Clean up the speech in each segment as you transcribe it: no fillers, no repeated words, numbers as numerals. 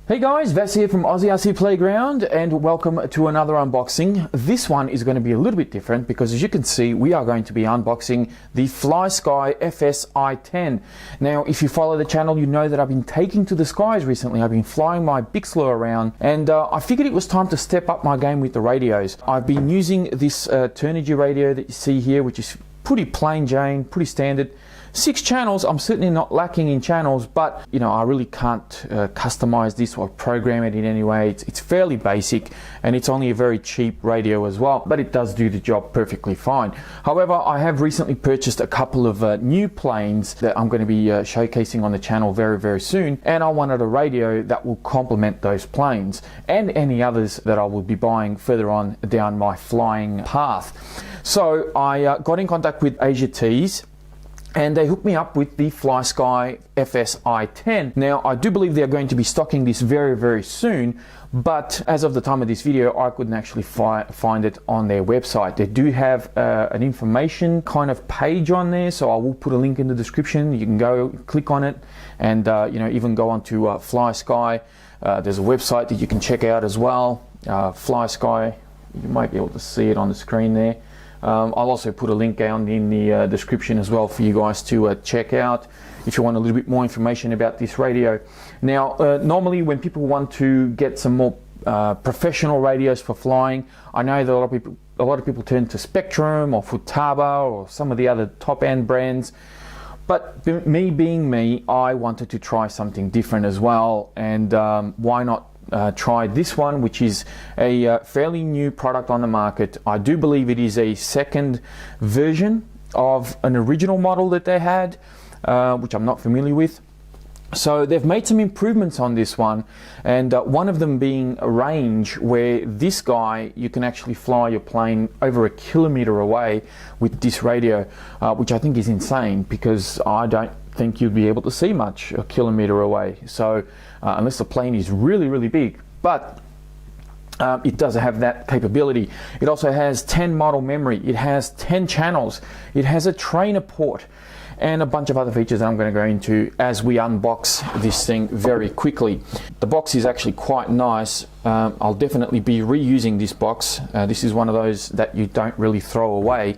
Hey guys, Vas here from Aussie RC Playground and welcome to another unboxing. This one is going to be a little bit different because as you can see we are going to be unboxing the FlySky FS-i10. Now if you follow the channel you know that I've been taking to the skies recently. I've been flying my Bixler around and I figured it was time to step up my game with the radios. I've been using this Telemetry radio that you see here, which is pretty plain Jane, pretty standard. 6 channels. I'm certainly not lacking in channels, but you know I really can't customize this or program it in any way. It's fairly basic and it's only a very cheap radio as well, but it does do the job perfectly fine. However, I have recently purchased a couple of new planes that I'm going to be showcasing on the channel very soon, and I wanted a radio that will complement those planes and any others that I will be buying further on down my flying path. So I got in contact with Asia Tees and they hooked me up with the FlySky FS-i10. Now, I do believe they're going to be stocking this very soon, but as of the time of this video, I couldn't actually find it on their website. They do have an information kind of page on there, so I will put a link in the description. You can go click on it and you know, even go onto FlySky. There's a website that you can check out as well. FlySky, you might be able to see it on the screen there. I'll also put a link down in the description as well for you guys to check out if you want a little bit more information about this radio. Now, normally when people want to get some more professional radios for flying, I know that a lot of people turn to Spectrum or Futaba or some of the other top-end brands. But me being me, I wanted to try something different as well, and why not try this one, which is a fairly new product on the market. I do believe it is a second version of an original model that they had, which I'm not familiar with. So they've made some improvements on this one, and one of them being a range where this guy, you can actually fly your plane over 1 kilometer away with this radio, which I think is insane because I don't think you'd be able to see much 1 kilometer away. So unless the plane is really big, but it does have that capability. It also has 10 model memory, it has 10 channels, it has a trainer port, and a bunch of other features that I'm going to go into as we unbox this thing very quickly. The box is actually quite nice. I'll definitely be reusing this box. This is one of those that you don't really throw away.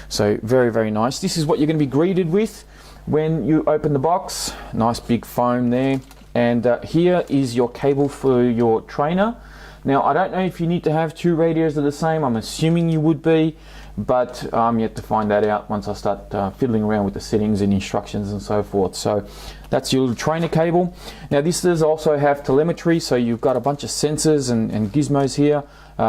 So very nice. This is what you're going to be greeted with when you open the box. Nice big foam there. And here is your cable for your trainer. Now, I don't know if you need to have 2 radios that are the same. I'm assuming you would be, but I'm yet to find that out once I start fiddling around with the settings and instructions and so forth. So that's your little trainer cable. Now, this does also have telemetry, so you've got a bunch of sensors and gizmos here.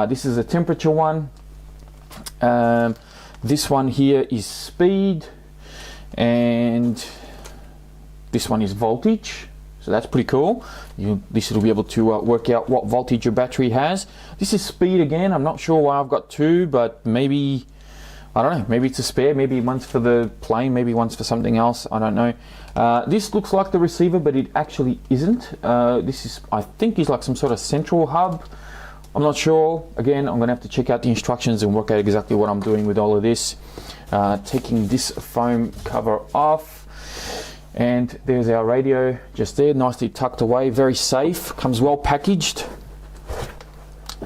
This is a temperature one. This one here is speed, and this one is voltage. So that's pretty cool. This will be able to work out what voltage your battery has. This is speed again. I'm not sure why I've got 2, but maybe, I don't know, maybe it's a spare, maybe one's for the plane, maybe one's for something else, I don't know. This looks like the receiver, but it actually isn't. This is, I think, is like some sort of central hub. I'm not sure. Again, I'm gonna have to check out the instructions and work out exactly what I'm doing with all of this. Taking this foam cover off. And there's our radio just there, nicely tucked away, very safe, comes well packaged.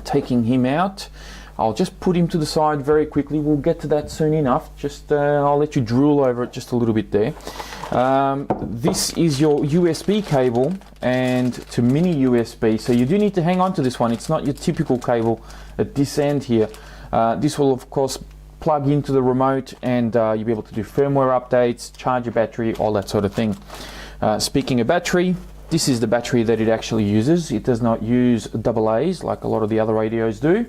Taking him out, I'll just put him to the side very quickly. We'll get to that soon enough. Just I'll let you drool over it just a little bit there. This is your USB cable and to mini USB. So you do need to hang on to this one. It's not your typical cable at this end here. This will of course plug into the remote and you'll be able to do firmware updates, charge your battery, all that sort of thing. Speaking of battery, this is the battery that it actually uses. It does not use AA's like a lot of the other radios do.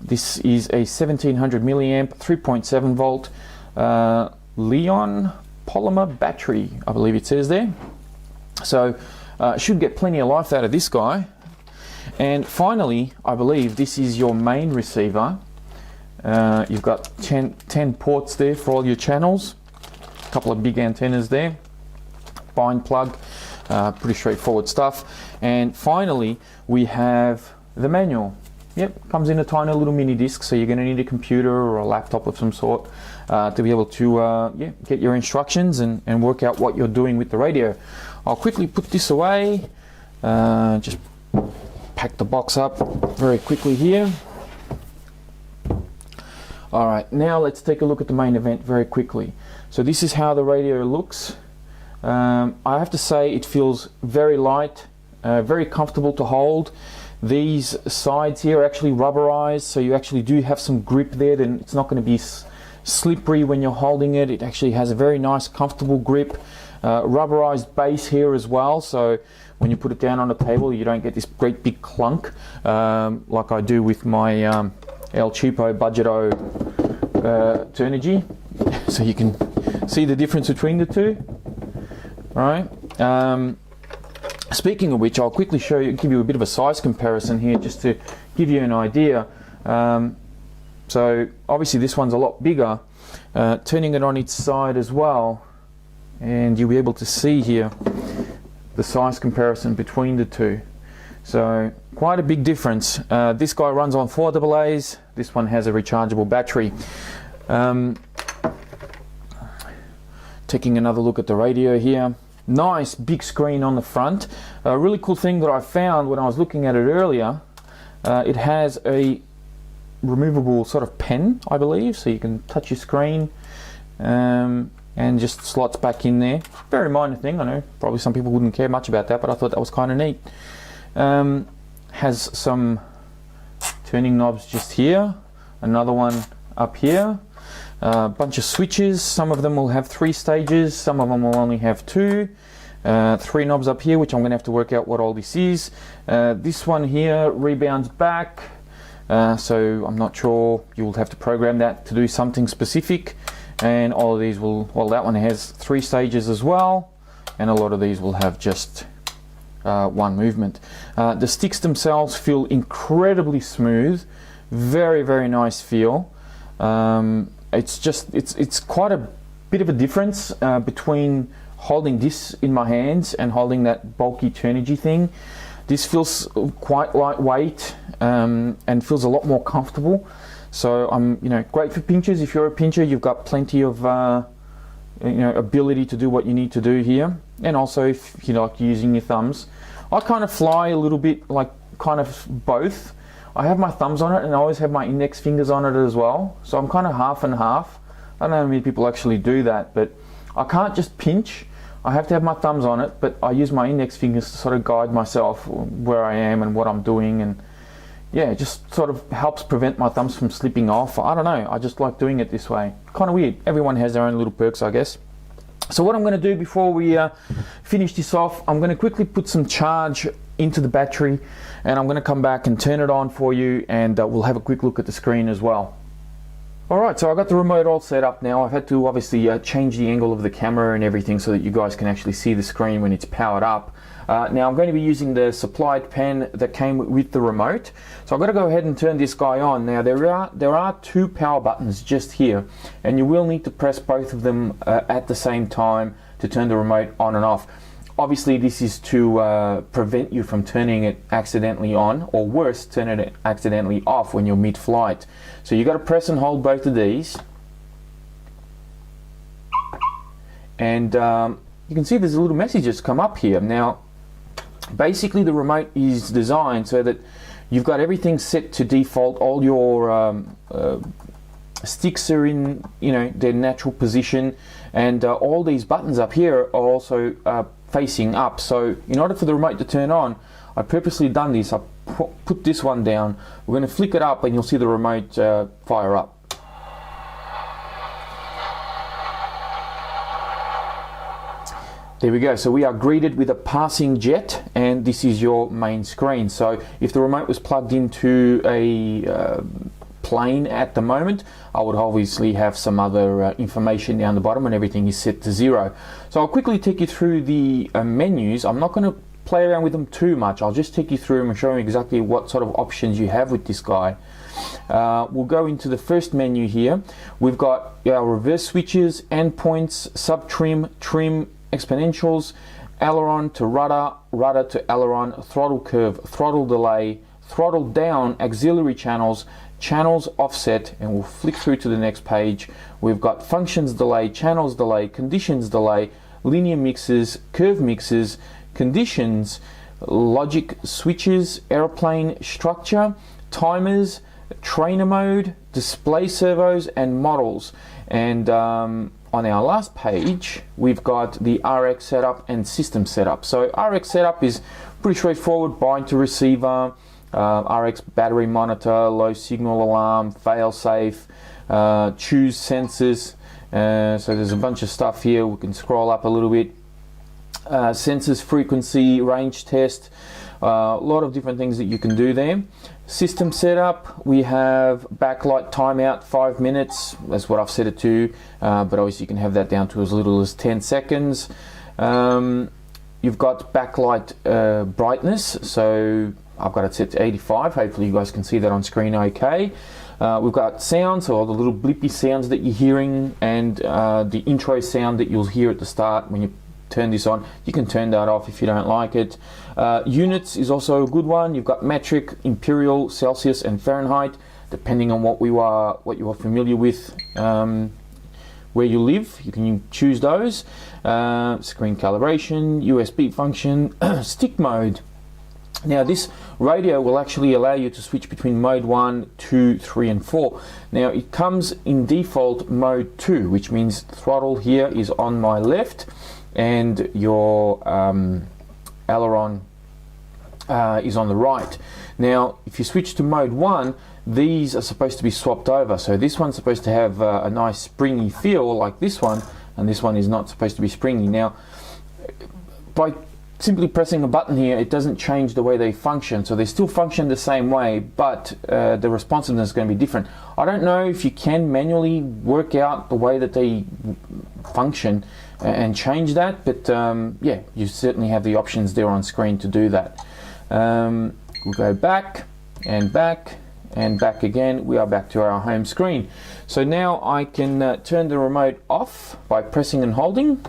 This is a 1700 milliamp 3.7 volt Leon polymer battery, I believe it says there. So should get plenty of life out of this guy. And finally, I believe this is your main receiver. You've got 10 ports there for all your channels, a couple of big antennas there, bind plug, pretty straightforward stuff. And finally we have the manual. Yep, comes in a tiny little mini disc, so you're going to need a computer or a laptop of some sort to be able to get your instructions and work out what you're doing with the radio. I'll quickly put this away. Just pack the box up very quickly here. Alright, now let's take a look at the main event very quickly. So this is how the radio looks. I have to say it feels very light, very comfortable to hold. These sides here are actually rubberized, so you actually do have some grip there. Then it's not going to be slippery when you're holding it. It actually has a very nice comfortable grip. Rubberized base here as well, so when you put it down on the table you don't get this great big clunk like I do with my El Cheapo Budget-O Turnigy. So you can see the difference between the two. Alright, speaking of which, I'll quickly give you a bit of a size comparison here just to give you an idea. So obviously this one's a lot bigger. Turning it on its side as well, and you'll be able to see here the size comparison between the two. So quite a big difference. This guy runs on 4 AA's, this one has a rechargeable battery. Taking another look at the radio here. Nice big screen on the front. A really cool thing that I found when I was looking at it earlier, it has a removable sort of pen, I believe, so you can touch your screen and just slots back in there. Very minor thing, I know, probably some people wouldn't care much about that, but I thought that was kind of neat. Has some turning knobs just here, another one up here, a bunch of switches. Some of them will have 3 stages, some of them will only have 2. 3 knobs up here, which I'm going to have to work out what all this is. This one here rebounds back, so I'm not sure, you'll have to program that to do something specific. And all of these will, well, that one has 3 stages as well, and a lot of these will have just 1 movement. The sticks themselves feel incredibly smooth, very, very nice feel. It's quite a bit of a difference between holding this in my hands and holding that bulky Turnigy thing. This feels quite lightweight and feels a lot more comfortable. So great for pinchers. If you're a pincher, you've got plenty of ability to do what you need to do here. And also if you like using your thumbs. I kind of fly a little bit like kind of both. I have my thumbs on it and I always have my index fingers on it as well. So I'm kind of half and half. I don't know how many people actually do that, but I can't just pinch. I have to have my thumbs on it, but I use my index fingers to sort of guide myself where I am and what I'm doing, and yeah, it just sort of helps prevent my thumbs from slipping off. I don't know, I just like doing it this way. Kind of weird. Everyone has their own little perks, I guess. So what I'm going to do before we finish this off, I'm going to quickly put some charge into the battery, and I'm going to come back and turn it on for you, and we'll have a quick look at the screen as well. Alright, so I've got the remote all set up now. I've had to obviously change the angle of the camera and everything so that you guys can actually see the screen when it's powered up. Now I'm going to be using the supplied pen that came with the remote. So I've got to go ahead and turn this guy on. Now there are 2 power buttons just here, and you will need to press both of them at the same time to turn the remote on and off. Obviously this is to prevent you from turning it accidentally on, or worse, turning it accidentally off when you're mid-flight. So you've got to press and hold both of these. And you can see there's a little message that's come up here. Now basically the remote is designed so that you've got everything set to default. All your sticks are in their natural position, and all these buttons up here are also facing up. So in order for the remote to turn on, I purposely done this. I put this one down. We're going to flick it up and you'll see the remote fire up. There we go. So we are greeted with a passing jet, and this is your main screen. So if the remote was plugged into a plane at the moment, I would obviously have some other information down the bottom, and everything is set to 0. So I'll quickly take you through the menus. I'm not going to play around with them too much. I'll just take you through them and show you exactly what sort of options you have with this guy. We'll go into the first menu here. We've got our reverse switches, endpoints, sub-trim, trim, exponentials, aileron to rudder, rudder to aileron, throttle curve, throttle delay, throttle down, auxiliary channels, channels offset, and we'll flick through to the next page. We've got functions delay, channels delay, conditions delay, linear mixes, curve mixes, conditions, logic switches, aeroplane structure, timers, trainer mode, display servos and models. And on our last page we've got the RX setup and system setup. So RX setup is pretty straightforward: bind to receiver, RX battery monitor, low signal alarm, fail safe, choose sensors. So there's a bunch of stuff here. We can scroll up a little bit. Sensors, frequency, range test, a lot of different things that you can do there. System setup, we have backlight timeout 5 minutes. That's what I've set it to, but obviously you can have that down to as little as 10 seconds. You've got backlight brightness, so I've got it set to 85. Hopefully you guys can see that on screen okay. We've got sounds, so all the little blippy sounds that you're hearing, and the intro sound that you'll hear at the start when you turn this on. You can turn that off if you don't like it. Units is also a good one. You've got metric, imperial, Celsius and Fahrenheit, depending on what you are familiar with where you live. You can choose those. Screen calibration, USB function, stick mode. Now this radio will actually allow you to switch between mode 1, 2, 3 and 4. Now it comes in default mode 2, which means throttle here is on my left and your aileron is on the right. Now if you switch to mode 1, these are supposed to be swapped over. So this one's supposed to have a nice springy feel like this one, and this one is not supposed to be springy. Now by simply pressing a button here, it doesn't change the way they function. So they still function the same way, but the responsiveness is going to be different. I don't know if you can manually work out the way that they function and change that, but yeah, you certainly have the options there on screen to do that. We'll go back and back and back again. We are back to our home screen. So now I can turn the remote off by pressing and holding.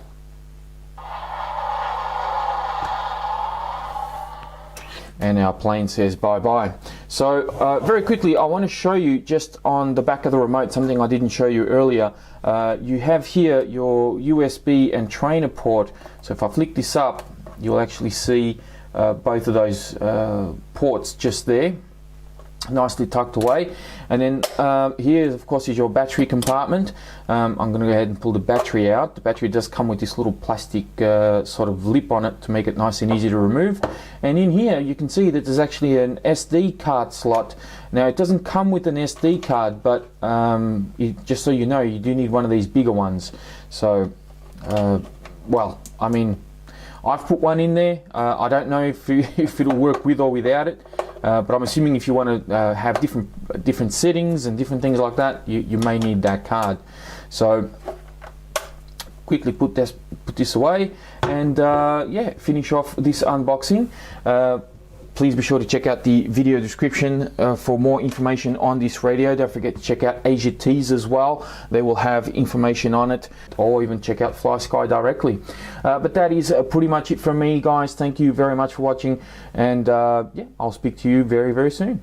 And our plane says bye-bye. So very quickly, I want to show you just on the back of the remote something I didn't show you earlier. You have here your USB and trainer port. So if I flick this up, you'll actually see both of those ports just there, nicely tucked away. And then here, of course, is your battery compartment. I'm going to go ahead and pull the battery out. The battery does come with this little plastic sort of lip on it to make it nice and easy to remove. And in here, you can see that there's actually an SD card slot. Now, it doesn't come with an SD card, but just so you know, you do need one of these bigger ones. So, well, I mean, I've put one in there. I don't know if it'll work with or without it. But I'm assuming if you want to have different settings and different things like that, you may need that card. So quickly put this away and yeah, finish off this unboxing. Please be sure to check out the video description for more information on this radio. Don't forget to check out Asia Tees as well. They will have information on it, or even check out FlySky directly. But that is pretty much it from me, guys. Thank you very much for watching, and yeah, I'll speak to you very, very soon.